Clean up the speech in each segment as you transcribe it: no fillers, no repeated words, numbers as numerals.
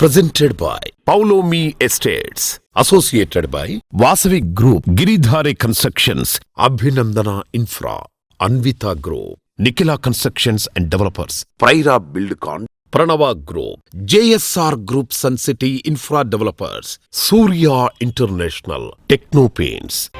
presented by Paulomi Estates, associated by Vasavi Group, Giridhare Constructions, Abhinandana Infra, Anvita Group, Nikhila Constructions and Developers, Praira Buildcon, Pranava Group, JSR Group, Sun City Infra Developers, Surya International, Techno Paints.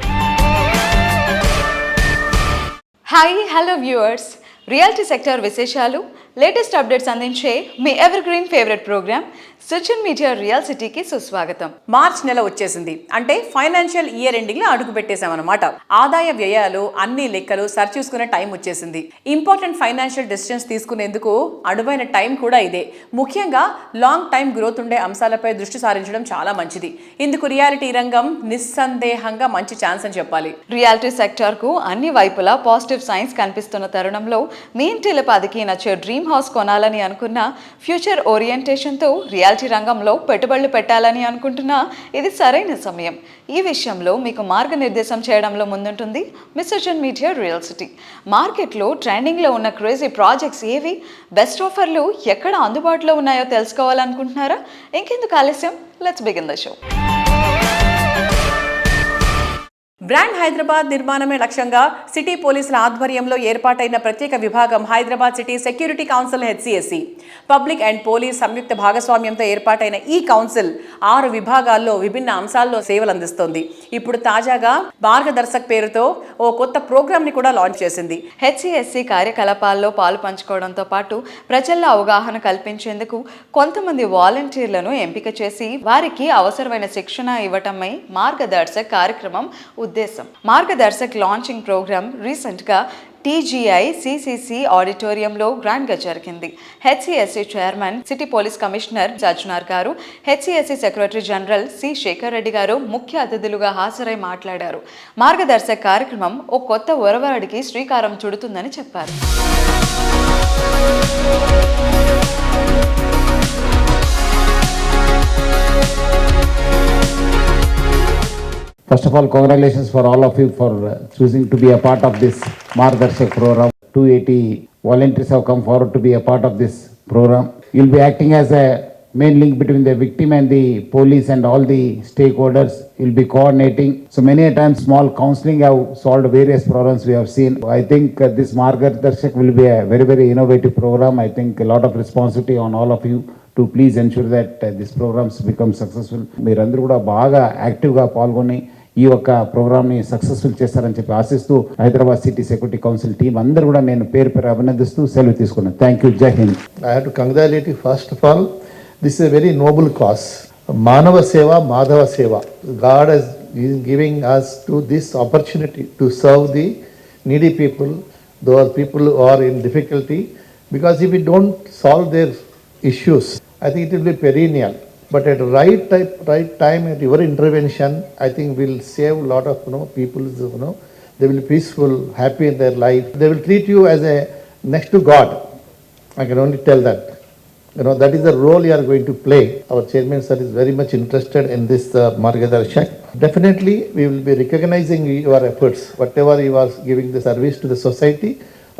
Hi, hello viewers. Reality sector విశేషాలు, latest updates అందించే మీ evergreen favourite programme social media real సిటీకి సుస్వాగతం. March నెల వచ్చేసింది అంటే financial year ending లో అడుగు పెట్టేశామన్నమాట. ఆదాయ వ్యయాలు అన్ని లెక్కలు సరిచూసుకునే టైం వచ్చేసింది. ఇంపార్టెంట్ ఫైనాన్షియల్ డెసిషన్స్ తీసుకునేందుకు అనువైన టైం కూడా ఇదే. ముఖ్యంగా లాంగ్ టైం గ్రోత్ ఉండే అంశాలపై దృష్టి సారించడం చాలా మంచిది. ఇందుకు రియాలిటీ రంగం నిస్సందేహంగా మంచి ఛాన్స్ అని చెప్పాలి. రియాలిటీ సెక్టర్ కు అన్ని వైపులా పాజిటివ్ సైన్స్ కనిపిస్తున్న తరుణంలో మీ ఇంటిలపాదికి నచ్చే డ్రీమ్ హౌస్ కొనాలని అనుకున్న, ఫ్యూచర్ ఓరియంటేషన్తో రియాలిటీ రంగంలో పెట్టుబడులు పెట్టాలని అనుకుంటున్నా ఇది సరైన సమయం. ఈ విషయంలో మీకు మార్గనిర్దేశం చేయడంలో ముందుంటుంది మీ సోషల్ మీడియా రియల్ సిటీ. మార్కెట్లో ట్రెండింగ్లో ఉన్న క్రేజీ ప్రాజెక్ట్స్ ఏవి, బెస్ట్ ఆఫర్లు ఎక్కడ అందుబాటులో ఉన్నాయో తెలుసుకోవాలనుకుంటున్నారా? ఇంకెందుకు ఆలస్యం, let's begin the show. Brand Hyderabad నిర్మాణమే లక్ష్యంగా సిటీ పోలీసుల ఆధ్వర్యంలో ఏర్పాటైన ప్రత్యేక విభాగం Hyderabad city security council HCSC public and police సంయుక్త భాగస్వామ్యంతో ఏర్పాటైన ఈ కౌన్సిల్ 6 విభాగాల్లో విభిన్న అంశాల్లో సేవలు అందిస్తోంది. ఇప్పుడు తాజాగా మార్గదర్శక్ పేరుతో ఓ కొత్త ప్రోగ్రామ్ ని కూడా లాంచ్ చేసింది. HCSC కార్యకలాపాల్లో పాలు పంచుకోవడంతో పాటు ప్రజల్లో అవగాహన కల్పించేందుకు కొంతమంది వాలంటీర్లను ఎంపిక చేసి వారికి అవసరమైన శిక్షణ ఇవ్వటమై మార్గదర్శక్ కార్యక్రమం ఉద్దేశం. మార్గదర్శక్ లాంచింగ్ ప్రోగ్రామ్ రీసెంట్గా TGI CCC ఆడిటోరియంలో గ్రాండ్గా జరిగింది. HCSC chairman city police commissioner Sajjanar గారు, HCSC secretary general C Shekar Reddy గారు ముఖ్య అతిథులుగా హాజరై మాట్లాడారు. మార్గదర్శక్ కార్యక్రమం ఓ కొత్త ఒరవడికి శ్రీకారం చుడుతుందని చెప్పారు. First of all, congratulations for all of you for choosing to be a part of this Margdarshak program. 280 volunteers have come forward to be a part of this program. You'll be acting as a main link between the victim and the police and all the stakeholders. You'll be coordinating. So many a times small counseling have solved various problems we have seen. I think this Margdarshak will be a very, very innovative program. I think a lot of responsibility on all of you to please ensure that this programs become successful. మీరందరూ కూడా బాగా యాక్టివ్గా పాల్గొని ఈ యొక్క ప్రోగ్రామ్ని successful చేస్తారని చెప్పి ఆశిస్తూ Hyderabad city security council team అందరూ కూడా నేను పేరు పేరు అభినందిస్తూ సెలవు తీసుకున్నాను. Thank you. జై Hind. I have to congratulate you first of all. This is a very noble cause. Manava Seva, Madhava Seva. God is giving us to this opportunity to serve the needy people, those people who are in difficulty. Because if we don't solve their issues, I think it will be perennial. But at right time, at your intervention, I think we'll save a lot of people. They will be peaceful, happy in their life. They will treat you as a next to God. I can only tell that. That is the role you are going to play. Our chairman sir is very much interested in this Margdarshak. Definitely, we will be recognizing your efforts. Whatever you are giving the service to the society,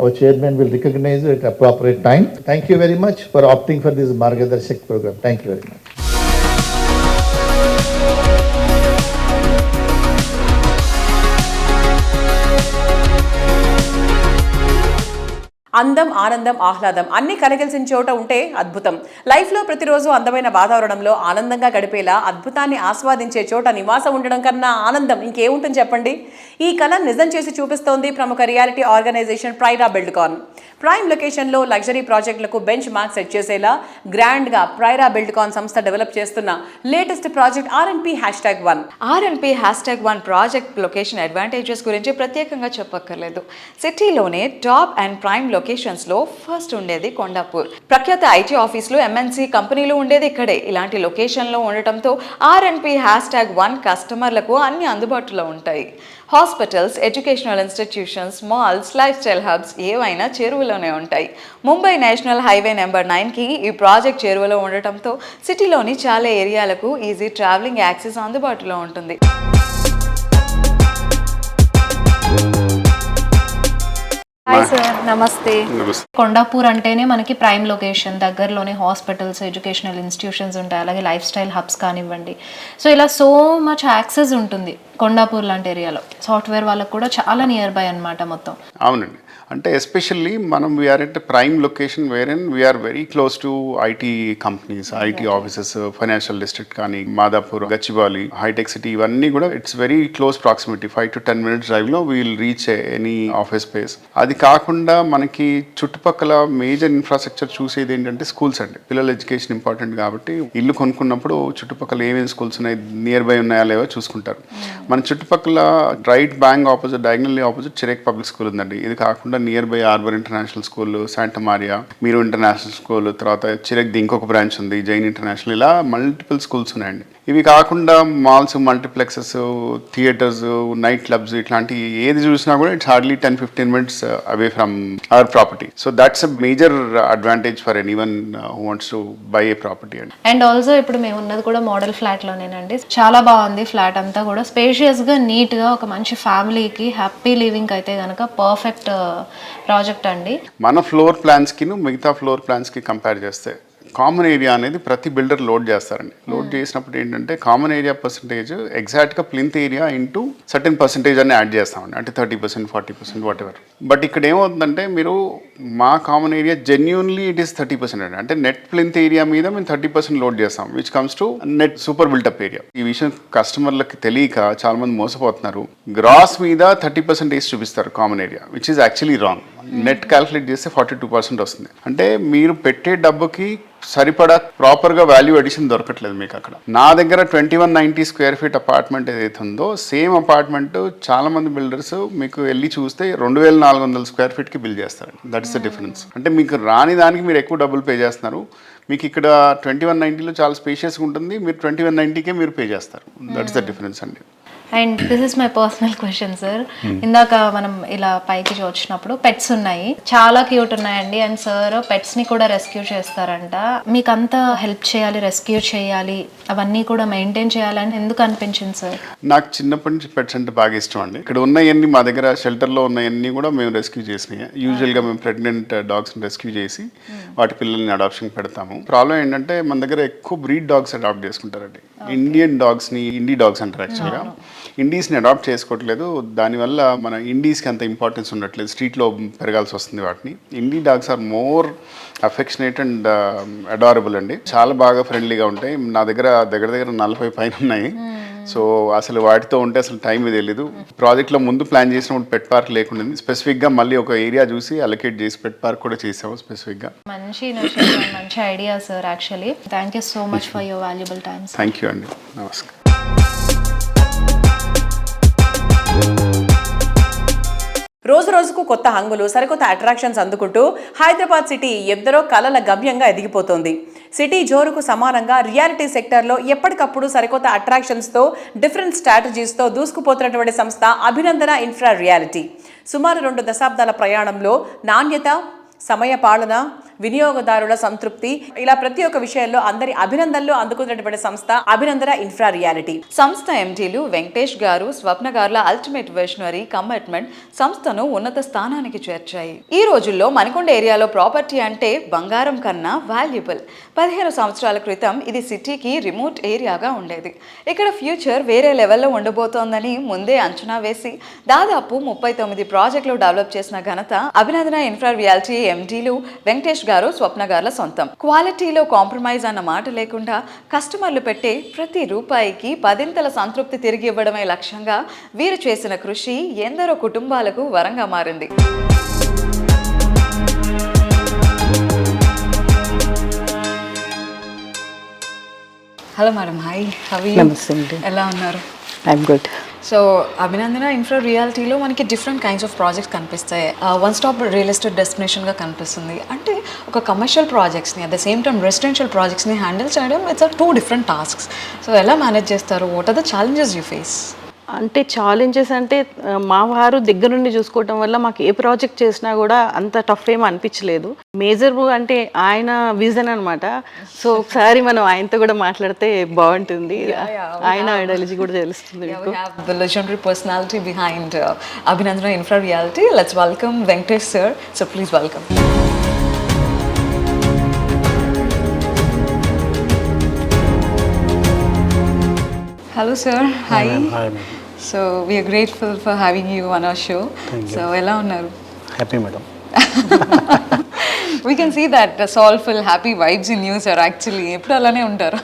our chairman will recognize it at appropriate time. Thank you very much for opting for this Margdarshak program. Thank you very much. అందం, ఆనందం, ఆహ్లాదం అన్ని కలగలిసిన చోట ఉంటే అద్భుతం. లైఫ్లో ప్రతిరోజు అందమైన వాతావరణంలో ఆనందంగా గడిపేలా అద్భుతాన్ని ఆస్వాదించే చోట నివాసం ఉండడం కన్నా ఆనందం ఇంకేముంటుంది చెప్పండి. ఈ కళ నిజం చేసి చూపిస్తోంది ప్రముఖ రియాలిటీ ఆర్గనైజేషన్ ప్రైరా బిల్డ్కాన్. ప్రైమ్ లొకేషన్లో లగ్జరీ ప్రాజెక్టులకు బెంచ్ మార్క్ సెట్ చేసేలా గ్రాండ్గా ప్రైరా బిల్డ్కాన్ సంస్థ డెవలప్ చేస్తున్న latest project RNP#1. RNP#1 project location advantages గురించి ప్రత్యేకంగా చెప్పక్కర్లేదు. సిటీలోనే టాప్ అండ్ ప్రైమ్ లొకేషన్స్లో ఫస్ట్ ఉండేది కొండాపూర్. ప్రఖ్యాత IT ఆఫీసులు, MNC కంపెనీలు ఉండేది ఇక్కడే. ఇలాంటి లొకేషన్లో ఉండటంతో RNP#1 కస్టమర్లకు అన్ని అందుబాటులో ఉంటాయి. Hospitals, educational institutions, malls, lifestyle hubs ఏవైనా చెరువులోనే ఉంటాయి. ముంబై నేషనల్ హైవే నెంబర్ 9కి ఈ ప్రాజెక్ట్ చెరువులో ఉండటంతో సిటీలోని చాలా ఏరియాలకు ఈజీ ట్రావెలింగ్ యాక్సెస్ అందుబాటులో ఉంటుంది. Hi sir. నమస్తే. నమస్తే. కొండాపూర్ అంటేనే మనకి ప్రైమ్ లొకేషన్, దగ్గరలోనే హాస్పిటల్స్, ఎడ్యుకేషనల్ ఇన్స్టిట్యూషన్స్ ఉంటాయి, అలాగే లైఫ్ స్టైల్ హబ్స్ కానివ్వండి. సో ఇలా సో మచ్ యాక్సెస్ ఉంటుంది కొండాపూర్ లాంటి ఏరియాలో. సాఫ్ట్వేర్ వాళ్ళకు కూడా చాలా నియర్ బై అన్నమాట మొత్తం. అవునండి, అంటే ఎస్పెషల్లీ మనం we are at prime location wherein we are very close to IT companies, IT offices, financial district కానీ, మాదాపూర్, గచ్చిబౌలి, హైటెక్ సిటీ, ఇవన్నీ కూడా it's very close proximity. 5 to 10 minutes డ్రైవ్లో we'll reach any office space. అది కాకుండా మనకి చుట్టుపక్కల మేజర్ ఇన్ఫ్రాస్ట్రక్చర్ చూసేది ఏంటంటే స్కూల్స్ అండి. పిల్లల ఎడ్యుకేషన్ ఇంపార్టెంట్ కాబట్టి ఇల్లు కొనుక్కున్నప్పుడు చుట్టుపక్కల ఏమేమి స్కూల్స్ ఉన్నాయి, నియర్ బై ఉన్నాయా లేవో చూసుకుంటారు. మన చుట్టుపక్కల right bank opposite, diagonally opposite Chirec public school ఉందండి. ఇది కాకుండా near by Arbor international school, Santa Maria, Meru international school, తర్వాత చిరెక్ది ఇంకొక బ్రాంచ్ ఉంది, జైన్ ఇంటర్నేషనల్, ఇలా మల్టిపుల్ స్కూల్స్ ఉన్నాయండి. ఇవి కాకుండా malls, multiplexes, theatres, night clubs, ఇట్లాంటి ఏది చూసినా కూడా it's hardly 10-15 minutes away from our property. So that's a major advantage for anyone who wants to buy a property అండి. అండ్ ఆల్సో ఇప్పుడు మేము ఉన్నది కూడా మోడల్ ఫ్లాట్లోనేనండి. చాలా బాగుంది ఫ్లాట్ అంతా కూడా, స్పేషియస్గా, నీట్గా, ఒక మంచి ఫ్యామిలీకి హ్యాపీ లివింగ్ అయితే కనుక పర్ఫెక్ట్ ప్రాజెక్ట్ అండి. మన ఫ్లోర్ ప్లాన్స్కి మిగతా ఫ్లోర్ ప్లాన్స్కి కంపేర్ చేస్తే కామన్ ఏరియా అనేది ప్రతి బిల్డర్ లోడ్ చేస్తారండి. లోడ్ చేసినప్పుడు ఏంటంటే కామన్ ఏరియా పర్సంటేజ్ ఎగ్జాక్ట్గా plinth area into certain percentage అని యాడ్ చేస్తామండి, అంటే 30%, 40%, వాట్ ఎవర్. బట్ ఇక్కడ ఏమవుతుందంటే మీరు మా common area genuinely it is 30% అండి. అంటే నెట్ ప్లింత్ ఏరియా మీద మేము 30% లోడ్ చేస్తాం, which comes to net super built-up area. ఈ విషయం కస్టమర్లకి తెలియక చాలా మంది మోసపోతున్నారు. గ్రాస్ మీద 30% చూపిస్తారు common area, which is actually wrong. Net calculate చేస్తే 42% వస్తుంది. అంటే మీరు పెట్టే డబ్బుకి సరిపడా ప్రాపర్గా వాల్యూ అడిషన్ దొరకట్లేదు మీకు అక్కడ. నా దగ్గర 2190 square feet అపార్ట్మెంట్ ఏదైతే ఉందో సేమ్ అపార్ట్మెంట్ చాలా మంది బిల్డర్స్ మీకు వెళ్ళి చూస్తే 2400 square feetకి బిల్ చేస్తారు. That's the difference. అంటే మీకు రాని దానికి మీరు ఎక్కువ డబ్బులు పే చేస్తున్నారు. మీకు ఇక్కడ 2190లో చాలా స్పేషియస్గా ఉంటుంది, మీరు 2190కే మీరు పే చేస్తారు. దట్స్ ద డిఫరెన్స్ అండి. And this is my personal question sir. ఇందాక మనం ఇలా పైకి వచ్చినప్పుడు పెట్స్ ఉన్నాయి, చాలా క్యూట్ ఉన్నాయండి. అండ్ సార్ పెట్స్ని కూడా రెస్క్యూ చేస్తారంట. మీకు అంతా హెల్ప్ చేయాలి, రెస్క్యూ చేయాలి, అవన్నీ కూడా మెయింటైన్ చేయాలని ఎందుకు అనిపించింది సార్? నాకు చిన్నప్పటి నుంచి పెట్స్ అంటే బాగా ఇష్టం అండి. ఇక్కడ ఉన్నాయన్నీ మా దగ్గర షెల్టర్లో ఉన్నాయన్నీ కూడా మేము రెస్క్యూ చేసినాయి. యూజువల్గా మేము ప్రెగ్నెంట్ డాగ్స్ని రెస్క్యూ చేసి వాటి పిల్లల్ని అడాప్షన్ పెడతాము. ప్రాబ్లం ఏంటంటే మన దగ్గర ఎక్కువ బ్రీడ్ డాగ్స్ అడాప్ట్ చేసుకుంటారండి. ఇండియన్ డాగ్స్ని ఇండీ డాగ్స్ అంటారు యాక్చువల్గా. ఇండీస్ని అడాప్ట్ చేసుకోవట్లేదు, దానివల్ల మన ఇండీస్కి అంత ఇంపార్టెన్స్ ఉండట్లేదు, స్ట్రీట్లో పెరగాల్సి వస్తుంది వాటిని. Indie dogs are more affectionate and adorable అండి. చాలా బాగా ఫ్రెండ్లీగా ఉంటాయి. నా దగ్గర 40 పైన ఉన్నాయి. సో అసలు వాటితో ఉంటే అసలు టైం తెలీదు. ప్రాజెక్ట్లో ముందు ప్లాన్ చేసినప్పుడు పెట్ పార్క్ లేకుండా స్పెసిఫిక్గా మళ్ళీ ఒక ఏరియా చూసి అలొకేట్ చేసి పెట్ పార్క్ కూడా చేసాము స్పెసిఫిక్గా. మంచి idea sir actually. Thank you so much for your valuable time. Thank you అండి, నమస్కారం. రోజు రోజుకు కొత్త హంగులు, సరికొత్త అట్రాక్షన్స్ అందుకుంటూ హైదరాబాద్ సిటీ ఎందరో కలల గమ్యంగా ఎదిగిపోతోంది. సిటీ జోరుకు సమానంగా రియాలిటీ సెక్టర్లో ఎప్పటికప్పుడు సరికొత్త అట్రాక్షన్స్తో, డిఫరెంట్ స్ట్రాటజీస్తో దూసుకుపోతున్నటువంటి సంస్థ అభినందన ఇన్ఫ్రా రియాలిటీ. సుమారు 2 దశాబ్దాల ప్రయాణంలో నాణ్యత, సమయ పాలన, వినియోగదారుల సంతృప్తి, ఇలా ప్రతి ఒక్క విషయంలో అందరి అభినందనలు అందుకున్నటువంటి సంస్థ అభినందన ఇన్ఫ్రా రియాలిటీ. సంస్థ ఎండీలు వెంకటేష్ గారు, స్వప్న గారుల అల్టిమేట్ విజనరీ కమిట్మెంట్ సంస్థను ఉన్నత స్థానానికి చేర్చాయి. ఈ రోజుల్లో మణికొండ ఏరియాలో ప్రాపర్టీ అంటే బంగారం కన్నా వాల్యుబుల్. 15 సంవత్సరాల క్రితం ఇది సిటీకి రిమోట్ ఏరియాగా ఉండేది. ఇక్కడ ఫ్యూచర్ వేరే లెవెల్లో ఉండబోతోందని ముందే అంచనా వేసి దాదాపు 39 ప్రాజెక్టులు డెవలప్ చేసిన ఘనత అభినందన ఇన్ఫ్రా రియాలిటీ ఎండీలు వెంకటేష్ గారు, స్వప్న గారుల సొంతం. క్వాలిటీలో కాంప్రమైజ్ అన్న మాట లేకుండా కస్టమర్లు పెట్టే ప్రతి రూపాయికి 10 సంతృప్తి తిరిగి ఇవ్వడమే లక్ష్యంగా వీరు చేసిన కృషి ఎందరో కుటుంబాలకు వరంగా మారింది. Hello madam, hi, how are you? నమస్తే అండి. ఎలా ఉన్నారు? I'm good. So Abhinandana infra రియాలిటీలో మనకి డిఫరెంట్ కైండ్స్ ఆఫ్ ప్రాజెక్ట్స్ కనిపిస్తాయి. వన్ స్టాప్ రియల్ ఎస్టేట్ డెస్టినేషన్గా కనిపిస్తుంది. అంటే ఒక కమర్షియల్ ప్రాజెక్ట్స్ని at the same time residential ప్రాజెక్ట్స్ని హ్యాండిల్ చేయడం, ఇట్స్ 2 different టాస్క్స్. సో ఎలా మేనేజ్ చేస్తారు? What are the challenges you face? అంటే ఛాలెంజెస్ అంటే మా వారు దగ్గర నుండి చూసుకోవటం వల్ల మాకు ఏ ప్రాజెక్ట్ చేసినా కూడా అంత టఫ్ ఏం అనిపించలేదు. మేజర్ అంటే ఆయన విజన్ అనమాట. సో ఒకసారి మనం ఆయనతో కూడా మాట్లాడితే బాగుంటుంది. ఆయన ఐడియాలజీ కూడా తెలుస్తుంది Yeah, మీకు. we have the legendary personality behind Abhinandana Infra Realty. Let's welcome Venkatesh sir. So please welcome. Hello sir. Hi. Hi, ma'am. So we are grateful for having you on our show. Thank you. So ఎలా ఉన్నారు? Happy, madam. We can see that the soulful happy vibes in you sir actually. ఎప్పుడు అలానే ఉంటారు.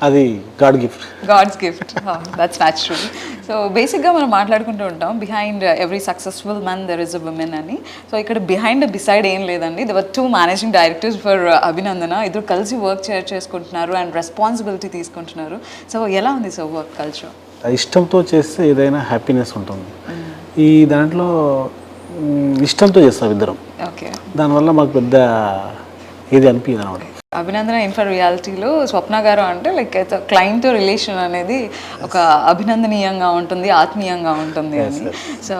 అది God gift. God's gift. Oh, that's natural. So బేసిక్గా మనం మాట్లాడుకుంటూ ఉంటాం behind every successful man there is a women అని. సో ఇక్కడ బిహైండ్ బిసైడ్ ఏం లేదండి. దెర్ 2 మేనేజింగ్ డైరెక్టర్స్ ఫర్ అభినందన. ఇద్దరు కలిసి వర్క్ చేసుకుంటున్నారు అండ్ రెస్పాన్సిబిలిటీ తీసుకుంటున్నారు. సో ఎలా ఉంది సార్ వర్క్ కల్చర్? ఇష్టంతో చేస్తే ఏదైనా హ్యాపీనెస్ ఉంటుంది. ఈ దాంట్లో ఇష్టంతో చేస్తాం ఇద్దరం. ఓకే. దానివల్ల మాకు పెద్ద ఏది అనిపించదు అనమాట. అభినందన ఇన్ఫ్రా రియాలిటీలో స్వప్న గారు అంటే లైక్ క్లయింట్తో రిలేషన్ అనేది ఒక అభినందనీయంగా ఉంటుంది, ఆత్మీయంగా ఉంటుంది అని. సో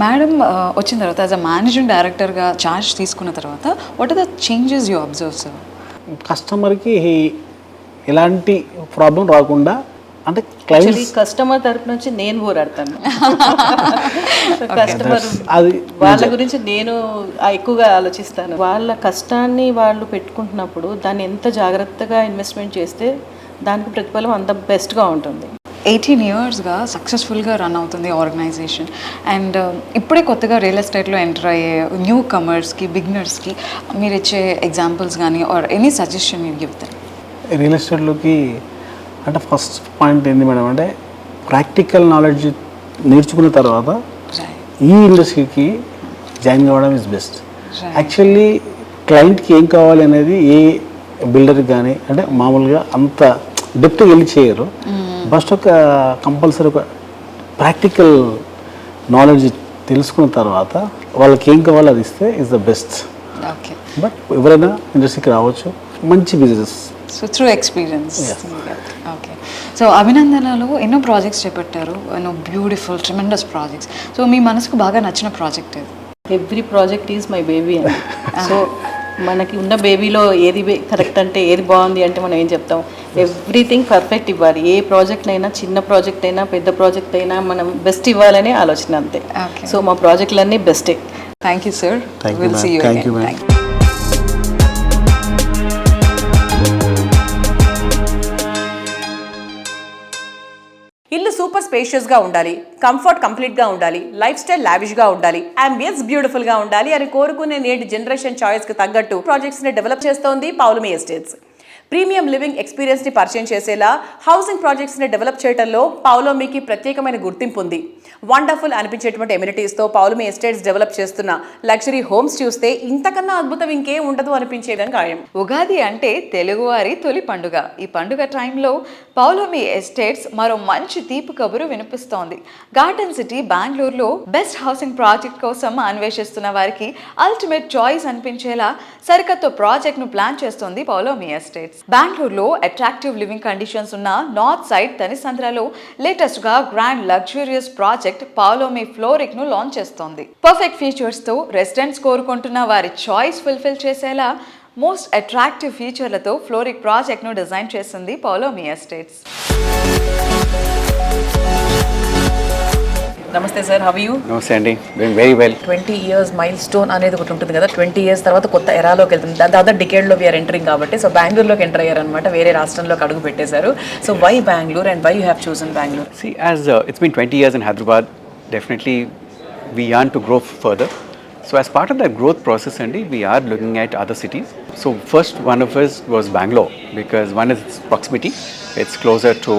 మేడం వచ్చిన తర్వాత యాజ్ అ మేనేజింగ్ డైరెక్టర్గా ఛార్జ్ తీసుకున్న తర్వాత what are the changes you observe sir? కస్టమర్కి ఎలాంటి ప్రాబ్లం రాకుండా అంటే క్లయింట్స్ కస్టమర్ తరపు నుంచి నేను పోరాడతాను. కస్టమర్ అది వాళ్ళ గురించి నేను ఎక్కువగా ఆలోచిస్తాను. వాళ్ళ కష్టాన్ని వాళ్ళు పెట్టుకుంటున్నప్పుడు దాన్ని ఎంత జాగ్రత్తగా ఇన్వెస్ట్మెంట్ చేస్తే దానికి ప్రతిఫలం అంత బెస్ట్గా ఉంటుంది. 18 ఇయర్స్గా సక్సెస్ఫుల్గా రన్ అవుతుంది ఆర్గనైజేషన్. అండ్ ఇప్పుడే కొత్తగా రియల్ ఎస్టేట్లో ఎంటర్ అయ్యే న్యూ కమర్స్కి, బిగినర్స్కి మీరు ఇచ్చే ఎగ్జాంపుల్స్ కానీ ఆర్ ఎనీ సజెషన్ మీరు చెప్తారు? రియల్ ఎస్టేట్లోకి అంటే ఫస్ట్ పాయింట్ ఏంది మేడం అంటే ప్రాక్టికల్ నాలెడ్జ్ నేర్చుకున్న తర్వాత ఈ ఇండస్ట్రీకి జాయిన్ కావడం ఇస్ బెస్ట్. యాక్చువల్లీ క్లయింట్కి ఏం కావాలి అనేది ఏ బిల్డర్కి కానీ అంటే మామూలుగా అంత డెప్త్గా వెళ్ళి చేయరు. ఫస్ట్ ఒక కంపల్సరీ ఒక ప్రాక్టికల్ నాలెడ్జ్ తెలుసుకున్న తర్వాత వాళ్ళకి ఏం కావాలో అది ఇస్తే is the best. Okay. But ఎవరైనా ఇండస్ట్రీకి రావచ్చు, మంచి business. So through experience. Okay. So అభినందనలో ఎన్నో ప్రాజెక్ట్స్ చేపట్టారు, ఎన్నో బ్యూటిఫుల్ ట్రిమెండస్ ప్రాజెక్ట్స్. సో మీ మనసుకు బాగా నచ్చిన ప్రాజెక్ట్ ఏది? Every project is my baby అని. సో మనకి ఉన్న బేబీలో ఏది కరెక్ట్ అంటే ఏది బాగుంది అంటే మనం ఏం చెప్తాం? ఎవ్రీథింగ్ పర్ఫెక్ట్ ఇవ్వాలి. ఏ ప్రాజెక్ట్ అయినా, చిన్న ప్రాజెక్ట్ అయినా, పెద్ద ప్రాజెక్ట్ అయినా మనం బెస్ట్ ఇవ్వాలనే ఆలోచన అంతే. సో మా ప్రాజెక్టులన్నీ బెస్టే. Thank you sir. Thank you, will see you ma'am. Thank you, ma'am. Again. ఇల్లు సూపర్ స్పేషియస్గా ఉండాలి, కంఫర్ట్ కంప్లీట్గా ఉండాలి, లైఫ్ స్టైల్ లావిష్గా ఉండాలి, అంబియన్స్ బ్యూటిఫుల్గా ఉండాలి అని కోరుకునే నేటి జనరేషన్ చాయిస్కి తగ్గట్టు ప్రాజెక్ట్స్ని డెవలప్ చేస్తోంది పౌలమి ఎస్టేట్స్. ప్రీమియం లివింగ్ ఎక్స్పీరియన్స్ని పరిచయం చేసేలా హౌసింగ్ ప్రాజెక్ట్స్ని డెవలప్ చేయడంలో పౌలమికి ప్రత్యేకమైన గుర్తింపు ఉంది. వండర్ఫుల్ అనిపించేటువంటి ఎమ్యూనిటీస్తో పౌలమి ఎస్టేట్స్ డెవలప్ చేస్తున్న లగ్జరీ హోమ్స్ చూస్తే ఇంతకన్నా అద్భుతం ఇంకేం ఉండదు అనిపించేదని ఖాయం. ఉగాది అంటే తెలుగువారి తొలి పండుగ. ఈ పండుగ టైంలో పౌలమి ఎస్టేట్స్ మరో మంచి తీపి కబురు వినిపిస్తోంది. గార్డెన్ సిటీ బెంగళూరులో బెస్ట్ హౌసింగ్ ప్రాజెక్ట్ కోసం అన్వేషిస్తున్న వారికి అల్టిమేట్ చాయిస్ అనిపించేలా సరికొత్త ప్రాజెక్ట్ను ప్లాన్ చేస్తోంది పౌలమి ఎస్టేట్స్. బెంగళూరులో అట్రాక్టివ్ లివింగ్ కండిషన్స్ ఉన్న నార్త్ సైడ్ తనిసంద్రలో లేటెస్ట్గా grand luxurious project Paulomi fluoric ను లాంచ్ చేస్తోంది. పర్ఫెక్ట్ ఫీచర్స్ తో రెసిడెంట్స్ కోరుకుంటున్న వారి చాయిస్ ఫుల్ఫిల్ చేసేలా మోస్ట్ అట్రాక్టివ్ ఫీచర్లతో ఫ్లోరిక్ ప్రాజెక్ట్ ను డిజైన్ చేసింది పౌలమి ఎస్టేట్స్. నమస్తే సార్, హవ్ యూ? నమస్తే అండి, doing very well. 20 years mile stone అనేది ఒకటి ఉంటుంది కదా. 20 years తర్వాత కొత్త ఎరాలోకి వెళ్తుంది. దాదాపు డికేడ్లో వీఆర్ ఎంటరింగ్ కాబట్టి సో బెంగళూరులోకి ఎంటర్ అయ్యారనమాట, వేరే రాష్ట్రంలోకి అడుగు పెట్టేశారు. So why Bengaluru and why you have chosen Bengaluru? See, as it's been 20 years in Hyderabad, definitely we yearn to grow further. So as part of that growth process, Andy, we are looking at other cities. So first one of us was Bangalore because one is its proximity. It's closer to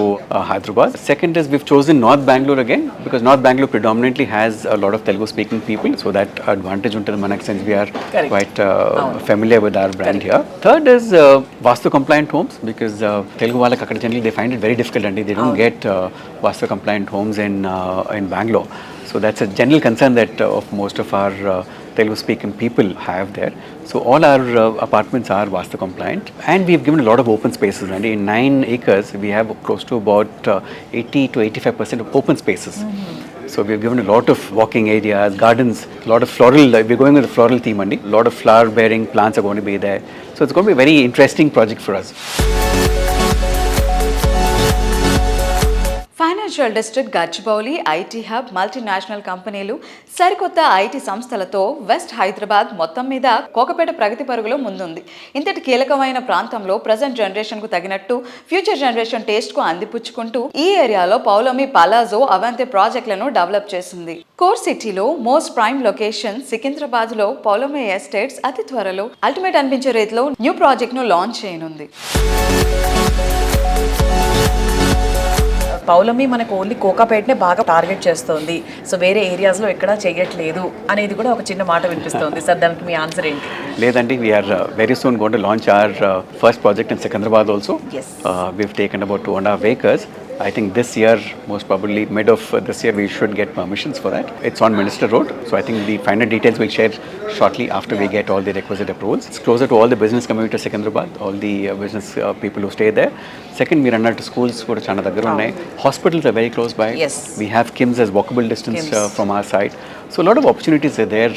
Hyderabad. Second is we've chosen North Bangalore again because North Bangalore predominantly has a lot of Telugu speaking people. So that advantage until Manak since we are quite familiar with our brand here. Third is Vastu compliant homes because Telugu వాళ్ళకి అక్కడ generally they find it very difficult and they don't get Vastu compliant homes in Bangalore. So that's a general concern that of most of our Telugu speaking people have there. So all our apartments are Vastu compliant, and we've given a lot of open spaces. And in 9 acres, we have close to about 80 to 85% of open spaces. So we've given a lot of walking areas, gardens, a lot of floral. We're going with a floral theme, and a lot of flower-bearing plants are going to be there. So it's going to be a very interesting project for us. Financial district Gachibowli, IT hub, multinational కంపెనీలు, సరికొత్త IT సంస్థలతో west Hyderabad మొత్తం మీద కోకపేట ప్రగతి పరుగులో ముందుంది. ఇంతటి కీలకమైన ప్రాంతంలో ప్రజెంట్ జనరేషన్కు తగినట్టు ఫ్యూచర్ జనరేషన్ టేస్ట్కు అందిపుచ్చుకుంటూ ఈ ఏరియాలో పౌలోమి పలాజో, అవంతి ప్రాజెక్టులను డెవలప్ చేసింది. కోర్ సిటీలో మోస్ట్ ప్రైమ్ లొకేషన్ సికింద్రాబాద్లో పౌలోమి ఎస్టేట్స్ అతి త్వరలో అల్టిమేట్ అనిపించే రీతిలో న్యూ ప్రాజెక్ట్ను లాంచ్ చేయనుంది. పౌలమి మనకు ఓన్లీ కోకాపేటనే బాగా టార్గెట్ చేస్తోంది, సో వేరే ఏరియాస్లో ఎక్కడా చేయట్లేదు అనేది కూడా ఒక చిన్న మాట వినిపిస్తోంది. సార్ దానికి మీ ఆన్సర్ ఏంటి? లేదండి, we are very soon going to launch our first project in Secunderabad also. Yes. We've taken about 2.5 acres. I think this year, most probably mid of this year, we should get permissions for that. It's on Minister Road, so I think the final details we'll share shortly after we get all the requisite approvals. It's closer to all the business community of Secunderabad, all the business people who stay there. Second, we run out to schools kuda chana daggara unnai. Hospitals are very close by. Yes. We have KIMS as walkable distance from our side. So a lot of opportunities are there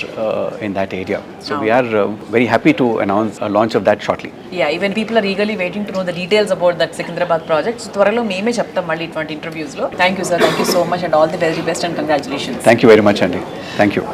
in that area. So we are very happy to announce a launch of that shortly. Yeah, even people are eagerly waiting to know the details about that Secunderabad project. So త్వరలో మేమే చెప్తాం మళ్ళీ ఇటువంటి ఇంటర్వ్యూస్లో. Thank you sir, thank you so much and all the very best and congratulations. Thank you very much, Andy. Thank you.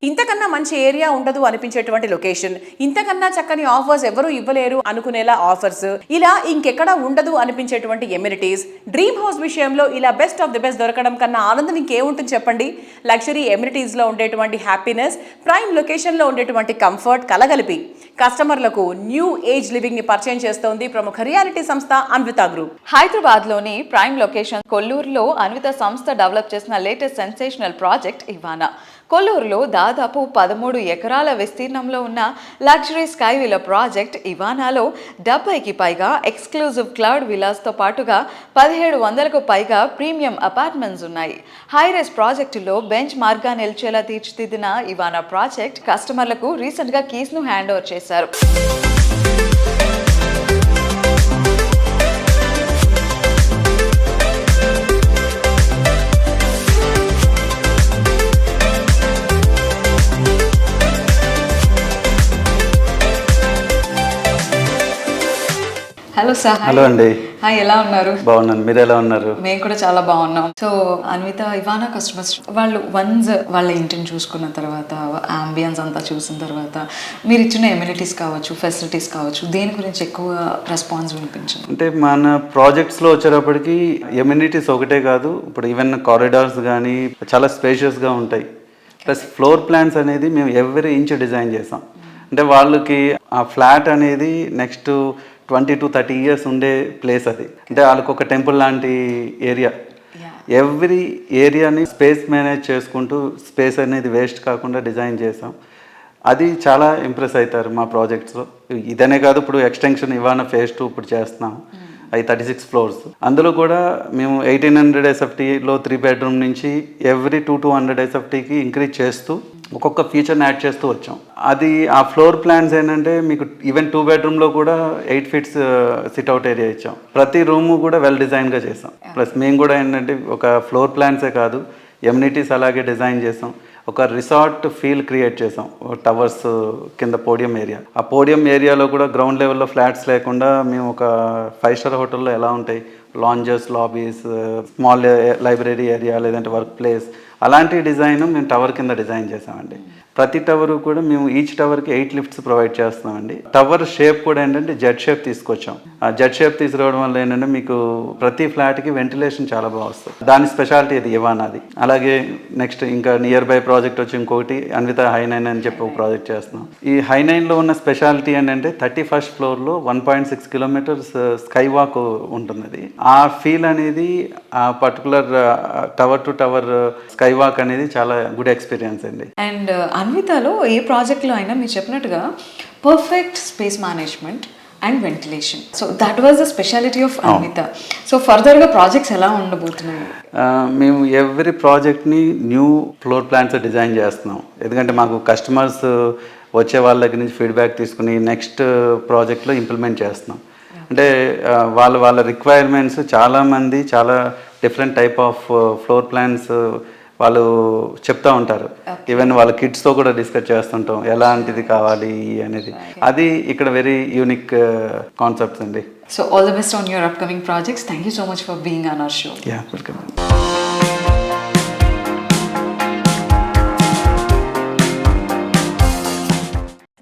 ఇంతకన్నా మంచి area ఉండదు అనిపించేటువంటి location, ఇంతకన్నా చక్కని ఆఫర్స్ ఎవరు ఇవ్వలేరు అనుకునేలా ఆఫర్స్, ఇలా ఇంకెక్కడ ఉండదు అనిపించేటువంటి ఎమ్యూనిటీస్. డ్రీమ్ హౌస్ విషయంలో ఇలా బెస్ట్ ఆఫ్ ది బెస్ట్ దొరకడం కన్నా ఆనందం ఇంకేముంటుంది చెప్పండి. లగ్జరీ ఎమ్యూనిటీస్లో ఉండేటువంటి హ్యాపీనెస్, ప్రైమ్ లొకేషన్లో ఉండేటువంటి కంఫర్ట్ కలగలిపి కస్టమర్లకు న్యూ ఏజ్ లివింగ్ ని పరిచయం చేస్తోంది ప్రముఖ రియాలిటీ సంస్థ అన్విత గ్రూప్. హైదరాబాద్లోని ప్రైమ్ లొకేషన్ కొల్లూరులో అన్విత సంస్థ డెవలప్ చేసిన లేటెస్ట్ సెన్సేషనల్ ప్రాజెక్ట్ ఇవానా. కొల్లూరులో దాదాపు 13 ఎకరాల విస్తీర్ణంలో ఉన్న లగ్జరీ స్కై విలా ప్రాజెక్ట్ ఇవానాలో 70కి పైగా ఎక్స్క్లూజివ్ క్లౌడ్ విలాస్తో పాటుగా 1700కు పైగా ప్రీమియం అపార్ట్మెంట్స్ ఉన్నాయి. హైరైజ్ ప్రాజెక్టులో బెంచ్ మార్గా నిలిచేలా తీర్చిదిద్దిన ఇవానా ప్రాజెక్ట్ కస్టమర్లకు రీసెంట్గా కీస్ను హ్యాండ్ ఓవర్ చేశారు. Hello sir. హలో అండి. హాయ్, ఎలా ఉన్నారు? బాగున్నాను, మీరు ఎలా ఉన్నారు? మేము కూడా చాలా బాగున్నాం. సో అన్విత ఇవానా కస్టమర్స్ వాళ్ళు వన్స్ వాళ్ళ ఇంటిని చూసుకున్న తర్వాత, అంబియన్స్ అంతా చూసిన తర్వాత మీరు ఇచ్చిన ఎమ్యూనిటీస్ కావచ్చు, ఫెసిలిటీస్ కావచ్చు, దేని గురించి ఎక్కువ రెస్పాన్స్ వినిపించింది? అంటే మన ప్రాజెక్ట్స్లో వచ్చేటప్పటికి ఎమ్యూనిటీస్ ఒకటే కాదు, ఇప్పుడు ఈవెన్ కారిడార్స్ కానీ చాలా స్పేషియస్గా ఉంటాయి. ప్లస్ ఫ్లోర్ ప్లాన్స్ అనేది మేము ఎవ్రీ ఇంచ్ డిజైన్ చేసాం. అంటే వాళ్ళకి ఆ ఫ్లాట్ అనేది నెక్స్ట్ 20 to 30 years ఉండే ప్లేస్ అది. అంటే వాళ్ళకి ఒక టెంపుల్ లాంటి ఏరియా. ఎవ్రీ ఏరియాని స్పేస్ మేనేజ్ చేసుకుంటూ స్పేస్ అనేది వేస్ట్ కాకుండా డిజైన్ చేసాం. అది చాలా ఇంప్రెస్ అవుతారు మా ప్రాజెక్ట్స్లో. ఇదనే కాదు, ఇప్పుడు ఎక్స్టెన్షన్ ఇవానా phase 2 ఇప్పుడు చేస్తున్నాం. అవి 36 floors. అందులో కూడా మేము 1800 SFTలో 3 bedroom నుంచి ఎవ్రీ 2 to 100 SFTకి ఇంక్రీజ్ చేస్తూ ఒక్కొక్క ఫీచర్ని యాడ్ చేస్తూ వచ్చాం. అది ఆ ఫ్లోర్ ప్లాన్స్ ఏంటంటే మీకు ఈవెన్ 2 bedroomలో కూడా 8 feet సిట్అవుట్ ఏరియా ఇచ్చాం. ప్రతి రూము కూడా వెల్ డిజైన్గా చేసాం. ప్లస్ మేము కూడా ఏంటంటే ఒక ఫ్లోర్ ప్లాన్సే కాదు, ఎమ్యూనిటీస్ అలాగే డిజైన్ చేసాం. ఒక రిసార్ట్ ఫీల్ క్రియేట్ చేసాం. టవర్స్ కింద పోడియం ఏరియా, ఆ పోడియం ఏరియాలో కూడా గ్రౌండ్ లెవెల్లో ఫ్లాట్స్ లేకుండా మేము ఒక 5-star హోటల్లో ఎలా ఉంటాయి lounges, lobbies, small library area, లేదంటే వర్క్ ప్లేస్, అలాంటి డిజైన్ మేము టవర్ కింద డిజైన్ చేసామండి. ప్రతి టవర్ కూడా మేము ఈచ్ టవర్కి 8 lifts ప్రొవైడ్ చేస్తున్నామండి. టవర్ షేప్ కూడా ఏంటంటే జెడ్ షేప్ తీసుకొచ్చాం. ఆ జెడ్ షేప్ తీసుకురావడం వల్ల ఏంటంటే మీకు ప్రతి ఫ్లాట్కి వెంటిలేషన్ చాలా బాగా వస్తుంది. దాని స్పెషాలిటీ అది ఇవానాది. అలాగే నెక్స్ట్ ఇంకా నియర్ బై ప్రాజెక్ట్ వచ్చి ఇంకొకటి అన్విత హై9 అని చెప్పి ఒక ప్రాజెక్ట్ చేస్తున్నాం. ఈ హై9లో ఉన్న స్పెషాలిటీ ఏంటంటే 31st floorలో 1.6 kilometers స్కై వాక్ ఉంటుంది. ఆ ఫీల్ అనేది ఆ particular tower to tower skywalk అనేది చాలా గుడ్ ఎక్స్పీరియన్స్ అండి. అండ్ అన్వితలో ఏ ప్రాజెక్ట్లో అయినా మీరు చెప్పినట్టుగా perfect space management, and ventilation. So that was the speciality of Anvita. So ఫర్దర్గా ప్రాజెక్ట్స్ ఎలా ఉండబోతున్నాయి? మేము ఎవ్రీ ప్రాజెక్ట్ని న్యూ ఫ్లోర్ ప్లాన్స్ డిజైన్ చేస్తున్నాం. ఎందుకంటే మాకు కస్టమర్స్ వచ్చే వాళ్ళ దగ్గర నుంచి ఫీడ్బ్యాక్ తీసుకుని నెక్స్ట్ ప్రాజెక్ట్లో ఇంప్లిమెంట్ చేస్తున్నాం. అంటే వాళ్ళ రిక్వైర్మెంట్స్ చాలామంది చాలా different type of floor plans వాళ్ళు చెప్తా ఉంటారు. ఈవెన్ వాళ్ళ కిడ్స్తో కూడా డిస్కస్ చేస్తుంటాం ఎలాంటిది కావాలి అనేది. అది ఇక్కడ వెరీ యూనిక్ కాన్సెప్ట్స్ అండి. So all the best on your upcoming projects. Thank you so much for being on our show. Yeah, welcome.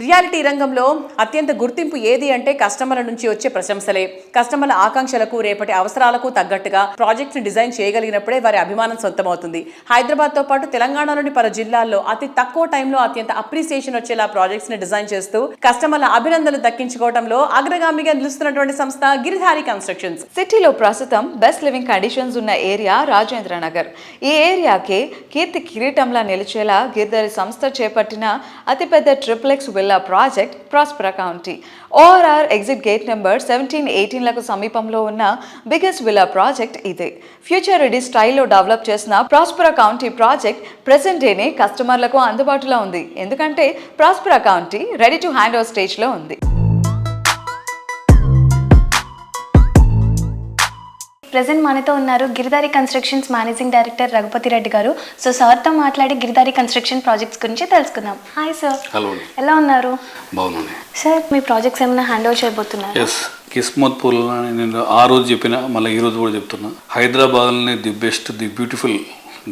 Reality రంగంలో అత్యంత గుర్తింపు ఏది అంటే కస్టమర్ల నుంచి వచ్చే ప్రశంసలే. కస్టమర్ల ఆకాంక్షలకు రేపటి అవసరాలకు తగ్గట్టుగా ప్రాజెక్ట్ని డిజైన్ చేయగలిగినప్పుడే వారి అభిమానం సొంతమవుతుంది. హైదరాబాద్తో పాటు తెలంగాణలోని పలు జిల్లాల్లో అతి తక్కువ టైంలో అత్యంత అప్రిసియేషన్ వచ్చేలా ప్రాజెక్ట్స్ని డిజైన్ చేస్తూ కస్టమర్ల అభినందనలు దక్కించుకోవడంలో అగ్రగామిగా నిలుస్తున్నటువంటి సంస్థ గిరిధారి కన్స్ట్రక్షన్స్. సిటీలో ప్రస్తుతం బెస్ట్ లివింగ్ కండిషన్స్ ఉన్న ఏరియా రాజేంద్ర నగర్. ఈ ఏరియాకే కీర్తి కిరీటంలా నిలిచేలా గిరిధారి సంస్థ చేపట్టిన అతిపెద్ద triplex villa project Prospera County. ORR exit gate number 17-18లకు సమీపంలో ఉన్న బిగ్గెస్ట్ విల్లా ప్రాజెక్ట్ ఇదే. ఫ్యూచర్ రెడీ స్టైల్లో డెవలప్ చేసిన ప్రాస్పరా కౌంటీ ప్రాజెక్ట్ ప్రెసెంట్ డేనే కస్టమర్లకు అందుబాటులో ఉంది. ఎందుకంటే Prospera County ready to hand over స్టేజ్లో ఉంది. ప్రెజెంట్ మనతో ఉన్నారు Giridhari constructions managing director Raghupathi Reddy గారు. సో సార్తో మాట్లాడి గిరిధారి కన్స్ట్రక్షన్ ప్రాజెక్ట్స్ గురించి తెలుసుకుందాం. Hi sir. హలో. ఎలా ఉన్నారు? బాగున్నాను సార్, మీ ప్రాజెక్ట్స్ ఏమైనా హ్యాండ్ ఓవర్ చేయబోతున్నారు? ఎస్, కిస్మత్పూర్లో నేను ఆ రోజు చెప్పిన, మళ్ళీ ఈ రోజు కూడా చెప్తున్నా, హైదరాబాద్లోనే the best, the beautiful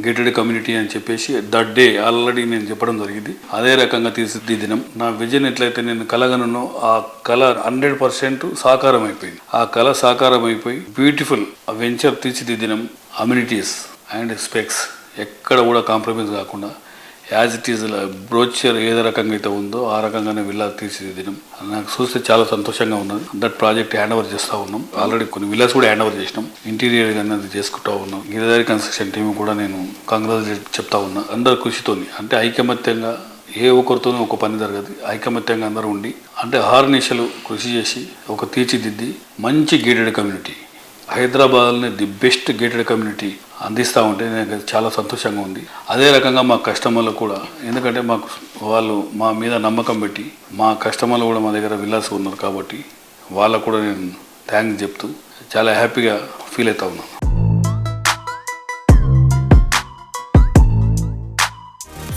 gated community అని చెప్పేసి దట్ డే ఆల్రెడీ నేను చెప్పడం జరిగింది. అదే రకంగా తీర్చిదిద్దినం. నా విజన్ ఎట్లయితే నేను కలగనో ఆ కళ 100% సాకారం అయిపోయింది. ఆ కళ సాకారం అయిపోయి బ్యూటిఫుల్ వెంచర్ తీర్చిదిద్దినం. అమ్యూనిటీస్ అండ్ స్పెక్స్ ఎక్కడ కూడా కాంప్రమైజ్ కాకుండా యాజ్ ఇట్ ఈజ్ బ్రోచర్ ఏ రకంగా అయితే ఉందో ఆ రకంగానే విల్లా తీర్చిదిద్దినం. నాకు చూస్తే చాలా సంతోషంగా ఉన్నది. దట్ ప్రాజెక్ట్ హ్యాండ్ ఓవర్ చేస్తూ ఉన్నాం. ఆల్రెడీ కొన్ని విల్లాస్ కూడా హ్యాండ్ ఓవర్ చేసినాం. ఇంటీరియర్ అనేది చేసుకుంటూ ఉన్నాం. గిరిధారి కన్స్ట్రక్షన్ టీం కూడా నేను కంగ్రాచులేట్ చెప్తా ఉన్నా. అందరు కృషితోని, అంటే ఐకమత్యంగా, ఏ ఒక్కరితోనూ ఒక పని జరగదు. ఐకమత్యంగా అందరూ ఉండి, అంటే అహర్నిశలు కృషి చేసి ఒక తీర్చిదిద్ది మంచి గేటెడ్ కమ్యూనిటీ, హైదరాబాద్లోనే ది బెస్ట్ గేటెడ్ కమ్యూనిటీ అందిస్తూ ఉంటే నాకు చాలా సంతోషంగా ఉంది. అదే రకంగా మా కస్టమర్లు కూడా, ఎందుకంటే మాకు వాళ్ళు మా మీద నమ్మకం పెట్టి, మా కస్టమర్లు కూడా మా దగ్గర విల్లాస్ ఉన్నారు కాబట్టి వాళ్ళకు కూడా నేను థ్యాంక్స్ చెప్తూ చాలా హ్యాపీగా ఫీల్ అవుతా ఉన్నాను.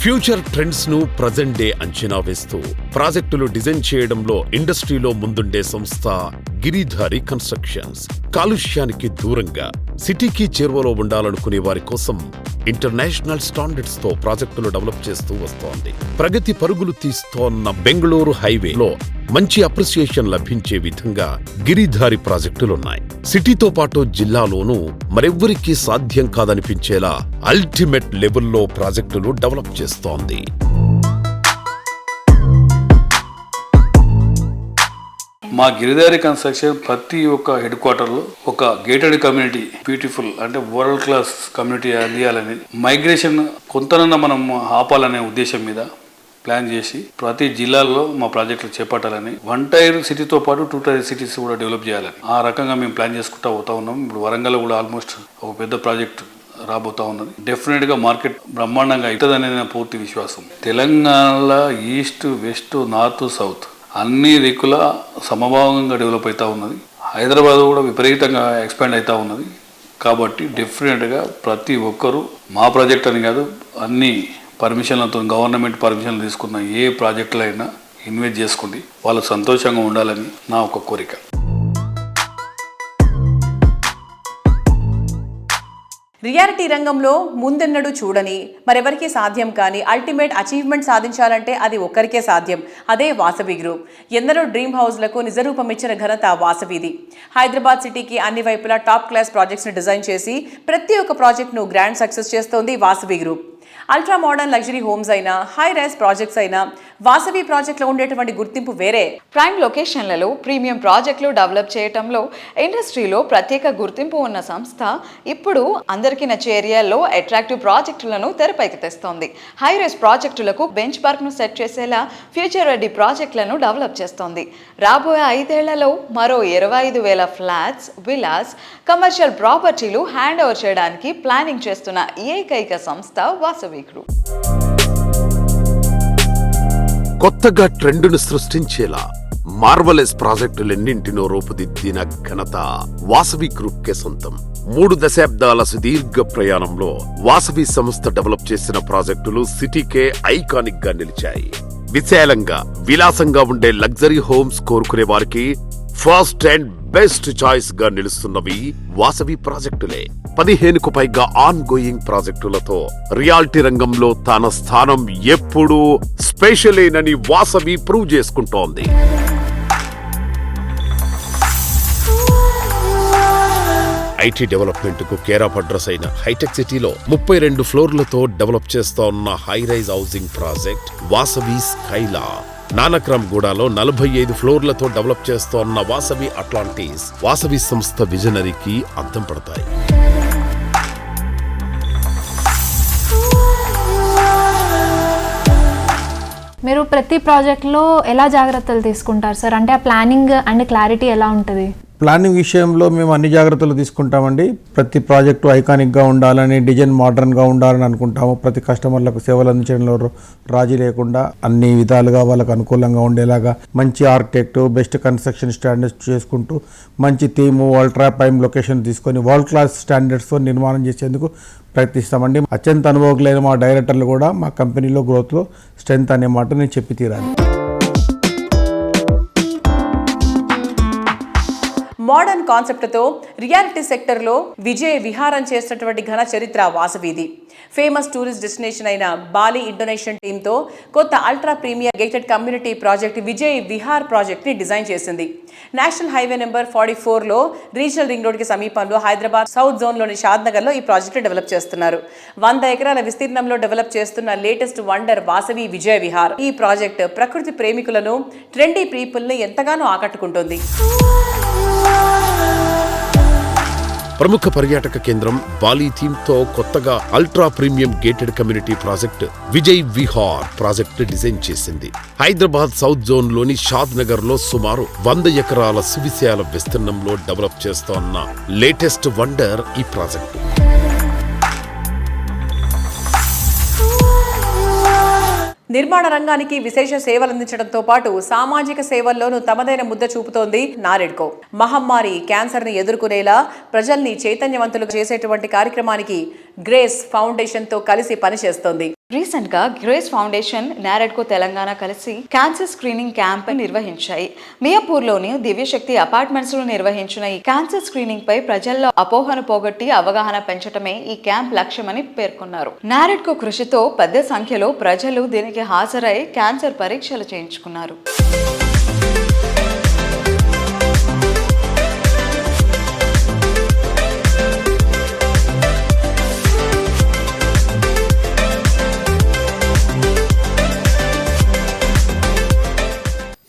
ఫ్యూచర్ ట్రెండ్స్ ను ప్రజెంట్ డే అంచనా వేస్తూ ప్రాజెక్టులు డిజైన్ చేయడంలో ఇండస్ట్రీలో ముందుండే సంస్థ గిరిధారి కన్స్ట్రక్షన్స్. కాలుష్యానికి దూరంగా సిటీకి చేరువలో ఉండాలనుకునే వారి కోసం ఇంటర్నేషనల్ స్టాండర్డ్స్ తో ప్రాజెక్టులు డెవలప్ చేస్తూ వస్తోంది. ప్రగతి పరుగులు తీస్తోన్న బెంగళూరు హైవేలో మంచి అప్రిసియేషన్ లభించే విధంగా గిరిధారి ప్రాజెక్టులున్నాయి. సిటీతో పాటు జిల్లాలోనూ మరెవ్వరికీ సాధ్యం కాదనిపించేలా అల్టిమేట్ లెవెల్లో ప్రాజెక్టులు డెవలప్ చేస్తోంది. మా గిరిధారి కన్స్ట్రక్షన్ ప్రతి ఒక్క హెడ్ క్వార్టర్లో ఒక గేటెడ్ కమ్యూనిటీ, బ్యూటిఫుల్ అంటే వరల్డ్ క్లాస్ కమ్యూనిటీ అందియాలని, మైగ్రేషన్ కొంతనన్నా మనం ఆపాలనే ఉద్దేశం మీద ప్లాన్ చేసి ప్రతి జిల్లాల్లో మా ప్రాజెక్టులు చేపట్టాలని, 1 టైర్ సిటీతో పాటు 2 టైర్ సిటీస్ కూడా డెవలప్ చేయాలని ఆ రకంగా మేము ప్లాన్ చేసుకుంటూ పోతా ఉన్నాం. ఇప్పుడు వరంగల్ కూడా ఆల్మోస్ట్ ఒక పెద్ద ప్రాజెక్ట్ రాబోతా ఉన్నది. డెఫినెట్గా మార్కెట్ బ్రహ్మాండంగా అవుతుందనే నా పూర్తి విశ్వాసం. తెలంగాణలో ఈస్ట్, వెస్ట్, నార్త్, సౌత్ అన్ని దిక్కుల సమభావంగా డెవలప్ అవుతూ ఉన్నది. హైదరాబాద్ కూడా విపరీతంగా ఎక్స్పాండ్ అవుతూ ఉన్నది. కాబట్టి డెఫినెట్గా ప్రతి ఒక్కరూ మా ప్రాజెక్ట్ అని కాదు, అన్ని పర్మిషన్లతో, గవర్నమెంట్ పర్మిషన్లు తీసుకున్న ఏ ప్రాజెక్టులో అయినా ఇన్వెస్ట్ చేసుకుంది వాళ్ళు సంతోషంగా ఉండాలని నా ఒక కోరిక. రియాలిటీ రంగంలో ముందెన్నడూ చూడని, మరెవరికీ సాధ్యం కానీ అల్టిమేట్ అచీవ్మెంట్ సాధించాలంటే అది ఒక్కరికే సాధ్యం. అదే వాసవి గ్రూప్. ఎందరో డ్రీమ్ హౌస్లకు నిజరూపం ఇచ్చిన ఘనత వాసవిది. హైదరాబాద్ సిటీకి అన్ని వైపులా టాప్ క్లాస్ ప్రాజెక్ట్స్ని డిజైన్ చేసి ప్రతి ఒక్క ప్రాజెక్ట్ను గ్రాండ్ సక్సెస్ చేస్తోంది Vasavi group. Ultra modern luxury homes అయినా, హై రైజ్ ప్రాజెక్ట్స్ అయినా, వాసవి ప్రాజెక్టులో ఉండేటువంటి గుర్తింపు వేరే. ప్రైమ్ లొకేషన్లలో ప్రీమియం ప్రాజెక్టులు డెవలప్ చేయటంలో ఇండస్ట్రీలో ప్రత్యేక గుర్తింపు ఉన్న సంస్థ ఇప్పుడు అందరికీ నచ్చే ఏరియాల్లో అట్రాక్టివ్ ప్రాజెక్టులను తెరపైకి తెస్తోంది. హై రైజ్ ప్రాజెక్టులకు బెంచ్ మార్క్ను సెట్ చేసేలా ఫ్యూచర్ రెడీ ప్రాజెక్టులను డెవలప్ చేస్తోంది. రాబోయే 5 ఏళ్లలో మరో 25,000 ఫ్లాట్స్, విలాస్, కమర్షియల్ ప్రాపర్టీలు హ్యాండ్ ఓవర్ చేయడానికి ప్లానింగ్ చేస్తున్న ఏకైక సంస్థ వాసవి గ్రూప్. కొత్తగా ట్రెండును సృష్టించేలా మార్వలెస్ ప్రాజెక్టులెన్నింటినో రూపుదిద్దిన ఘనత వాసవి గ్రూప్ కే సొంతం. 3 దశాబ్దాల సుదీర్ఘ ప్రయాణంలో వాసవి సంస్థ డెవలప్ చేసిన ప్రాజెక్టులు సిటీకే ఐకానిక్ గా నిలిచాయి. విశాలంగా, విలాసంగా ఉండే లగ్జరీ హోమ్స్ కోరుకునే వారికి ఫస్ట్ అండ్ బెస్ట్ చాయిస్ గా నిలుస్తున్నవి వాసవి ప్రాజెక్టులే. 15కు పైగా ఆన్ గోయింగ్ ప్రాజెక్టులతో రియాలిటీ రంగంలో తన స్థానం ఎప్పుడూ స్పెషలేనని వాసవి ప్రూవ్ చేసుకుంటోంది. ఐటీ డెవలప్మెంట్ కు కేర్ ఆఫ్ అడ్రస్ అయిన హైటెక్ సిటీలో 32 ఫ్లోర్లతో డెవలప్ చేస్తోన్న high rise housing project Vasavi Skyla. Nanakram గూడలో 45 ఫ్లోర్లతో డెవలప్ చేస్తోన్న వాసవి అట్లాంటిస్ వాసవి సంస్థ విజనరీకి అద్దం పడతాయి. మీరు ప్రతి ప్రాజెక్ట్లో ఎలా జాగ్రత్తలు తీసుకుంటారు సార్? అంటే ఆ ప్లానింగ్ అండ్ క్లారిటీ ఎలా ఉంటుంది? ప్లానింగ్ విషయంలో మేము అన్ని జాగ్రత్తలు తీసుకుంటామండి. ప్రతి ప్రాజెక్టు ఐకానిక్గా ఉండాలని, డిజైన్ మోడర్న్గా ఉండాలని అనుకుంటాము. ప్రతి కస్టమర్లకు సేవలు అందించడంలో రాజీ లేకుండా అన్ని విధాలుగా వాళ్ళకు అనుకూలంగా ఉండేలాగా మంచి ఆర్కిటెక్ట్, బెస్ట్ కన్స్ట్రక్షన్ స్టాండర్డ్స్ చేసుకుంటూ మంచి థీము, అల్ట్రా ప్రైమ్ లొకేషన్ తీసుకొని వరల్డ్ క్లాస్ స్టాండర్డ్స్తో నిర్మాణం చేసేందుకు ప్రయత్నిస్తామండి. అత్యంత అనుభవజ్ఞులైన మా డైరెక్టర్లు కూడా మా కంపెనీలో గ్రోత్లో స్ట్రెంత్ అనే మాట నేను చెప్పి తీరాలి. మోడర్న్ కాన్సెప్ట్తో రియాలిటీ సెక్టర్లో విజయ విహారం చేసినటువంటి ఘన చరిత్ర వాసవిది. ఫేమస్ టూరిస్ట్ డెస్టినేషన్ అయిన బాలి ఇండోనేషియన్ టీంతో కొత్త ultra premier gated community project Vijay Vihar ప్రాజెక్ట్ని డిజైన్ చేసింది. నేషనల్ హైవే నెంబర్ 44లో రీజనల్ రింగ్ రోడ్కి సమీపంలో హైదరాబాద్ సౌత్ జోన్లోని షాద్నగర్లో ఈ ప్రాజెక్టు డెవలప్ చేస్తున్నారు. 100 ఎకరాల విస్తీర్ణంలో డెవలప్ చేస్తున్న లేటెస్ట్ వండర్ వాసవి విజయ్ విహార్. ఈ ప్రాజెక్ట్ ప్రకృతి ప్రేమికులను, ట్రెండీ పీపుల్ని ఎంతగానో ఆకట్టుకుంటుంది. ప్రముఖ పర్యాటక కేంద్రం బాలి థీమ్ తో కొత్తగా ultra premium gated community project Vijay Vihar project design చేసింది. హైదరాబాద్ సౌత్ జోన్ లోని షాద్ నగర్ లో సుమారు 100 ఎకరాల సువిశాల విస్తీర్ణంలో డెవలప్ చేస్తోన్న లేటెస్ట్ వండర్ ఈ ప్రాజెక్టు. నిర్మాణ రంగానికి విశేష సేవలు అందించడంతో పాటు సామాజిక సేవల్లోనూ తమదైన ముద్ద చూపుతోంది నారెడ్కో. మహమ్మారి క్యాన్సర్ని ఎదుర్కొనేలా ప్రజల్ని చైతన్యవంతులు చేసేటువంటి కార్యక్రమానికి గ్రేస్ ఫౌండేషన్తో కలిసి పనిచేస్తోంది. రీసెంట్ గా గ్రేస్ ఫౌండేషన్, నారెడ్కో తెలంగాణ కలిసి క్యాన్సర్ స్క్రీనింగ్ క్యాంప్ నిర్వహించాయి. మియాపూర్లోని దివ్యశక్తి అపార్ట్మెంట్స్ లో నిర్వహించిన ఈ క్యాన్సర్ స్క్రీనింగ్ పై ప్రజల్లో అపోహను పోగొట్టి అవగాహన పెంచడమే ఈ క్యాంప్ లక్ష్యమని పేర్కొన్నారు. నారెడ్కో కృషితో పెద్ద సంఖ్యలో ప్రజలు దీనికి హాజరై క్యాన్సర్ పరీక్షలు చేయించుకున్నారు.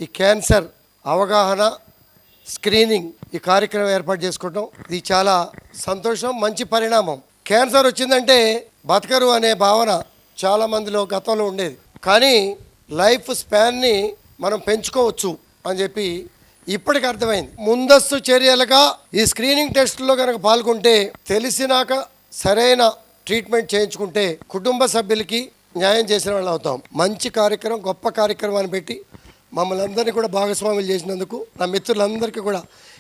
ఈ క్యాన్సర్ అవగాహన స్క్రీనింగ్ ఈ కార్యక్రమం ఏర్పాటు చేసుకోవడం ఇది చాలా సంతోషం, మంచి పరిణామం. క్యాన్సర్ వచ్చిందంటే బతకరు అనే భావన చాలా మందిలో గతంలో ఉండేది. కానీ లైఫ్ స్పాన్ని మనం పెంచుకోవచ్చు అని చెప్పి ఇప్పటికి అర్థమైంది. ముందస్తు చర్యలుగా ఈ స్క్రీనింగ్ టెస్ట్లో కనుక పాల్గొంటే, తెలిసినాక సరైన ట్రీట్మెంట్ చేయించుకుంటే కుటుంబ సభ్యులకి న్యాయం చేసిన వాళ్ళు అవుతాం. మంచి కార్యక్రమం, గొప్ప కార్యక్రమాన్ని పెట్టి మమ్మల్ని అందరినీ కూడా భాగస్వాములు చేసినందుకు నా మిత్రులందరికీ కూడా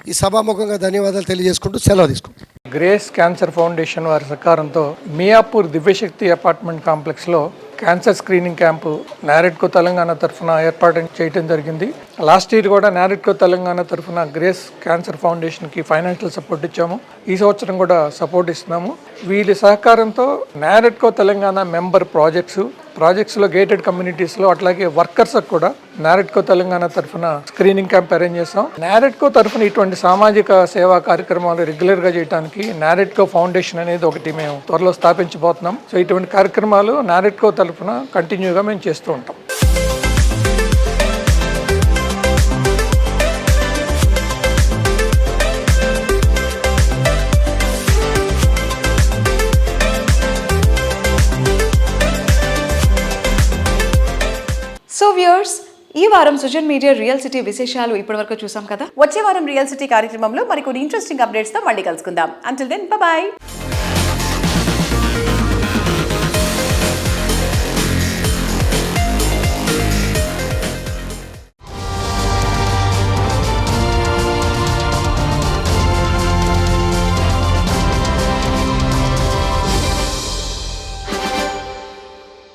ఈ సభాముఖంగా ధన్యవాదాలు తెలియజేసుకుంటూ సెలవు తీసుకుంటాం. గ్రేస్ క్యాన్సర్ ఫౌండేషన్ వారి సహకారంతో మియాపూర్ దివ్యశక్తి అపార్ట్మెంట్ కాంప్లెక్స్లో cancer screening camp NAREDCO Telangana తరఫున ఏర్పాటు చేయడం జరిగింది. లాస్ట్ ఇయర్ కూడా నారెడ్కో తెలంగాణ తరఫున గ్రేస్ క్యాన్సర్ ఫౌండేషన్కి ఫైనాన్షియల్ సపోర్ట్ ఇచ్చాము. ఈ సంవత్సరం కూడా సపోర్ట్ ఇస్తున్నాము. వీళ్ళ సహకారంతో నారెడ్కో తెలంగాణ మెంబర్ ప్రాజెక్ట్స్లో గేటెడ్ కమ్యూనిటీస్లో అట్లాగే వర్కర్స్కి కూడా నారెడ్కో తెలంగాణ తరఫున స్క్రీనింగ్ క్యాంప్ అరేంజ్ చేస్తాం. నారెడ్కో తరఫున ఇటువంటి సామాజిక సేవా కార్యక్రమాలు రెగ్యులర్గా చేయడానికి నారెడ్కో ఫౌండేషన్ అనేది ఒకటి మేము త్వరలో స్థాపించబోతున్నాం. సో ఇటువంటి కార్యక్రమాలు నారెడ్కో తరఫున కంటిన్యూగా మేము చేస్తూ ఉంటాం. సో వ్యూయర్స్, ఈ వారం సుజన్ మీడియా రియల్ సిటీ విశేషాలు ఇప్పటివరకు చూసాం కదా. వచ్చే వారం రియల్ సిటీ కార్యక్రమంలో మరికొన్ని ఇంట్రెస్టింగ్ అప్డేట్స్తో మళ్ళీ కలుసుకుందాం. Until then bye.